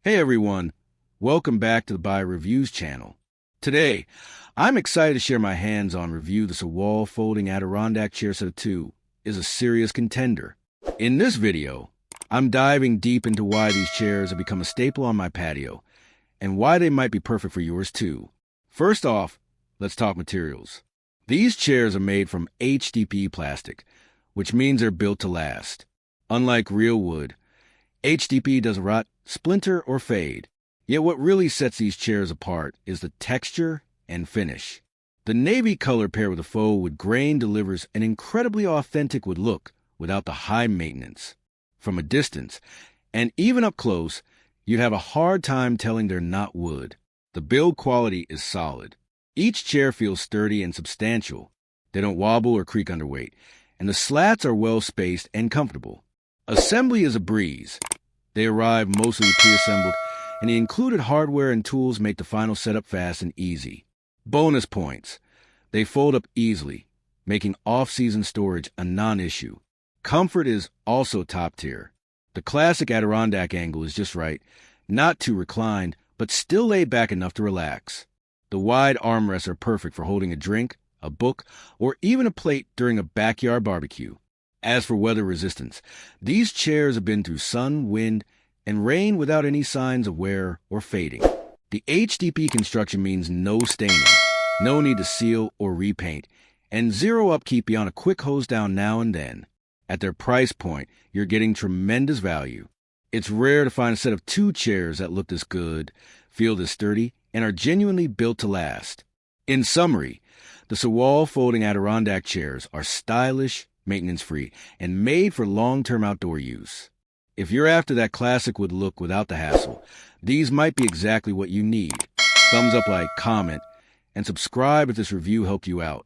Hey everyone, welcome back to the Buy Reviews channel. Today, I'm excited to share my hands-on review. The SERWALL folding Adirondack chair set of 2 is a serious contender. In this video, I'm diving deep into why these chairs have become a staple on my patio and why they might be perfect for yours too. First off, let's talk materials. These chairs are made from HDPE plastic, which means they're built to last. Unlike real wood, HDPE doesn't rot, splinter, or fade. Yet what really sets these chairs apart is the texture and finish. The navy color paired with the faux wood grain delivers an incredibly authentic wood look without the high maintenance. From a distance, and even up close, you'd have a hard time telling they're not wood. The build quality is solid. Each chair feels sturdy and substantial. They don't wobble or creak under weight, and the slats are well spaced and comfortable. Assembly is a breeze. They arrive mostly pre-assembled, and the included hardware and tools make the final setup fast and easy. Bonus points. They fold up easily, making off-season storage a non-issue. Comfort is also top tier. The classic Adirondack angle is just right, not too reclined, but still laid back enough to relax. The wide armrests are perfect for holding a drink, a book, or even a plate during a backyard barbecue. As for weather resistance, these chairs have been through sun, wind, and rain without any signs of wear or fading. The HDPE construction means no staining, no need to seal or repaint, and zero upkeep beyond a quick hose down now and then. At their price point, you're getting tremendous value. It's rare to find a set of 2 chairs that look this good, feel this sturdy, and are genuinely built to last. In summary, the SERWALL folding Adirondack chairs are stylish, maintenance-free, and made for long-term outdoor use. If you're after that classic wood look without the hassle, these might be exactly what you need. Thumbs up, like, comment, and subscribe if this review helped you out.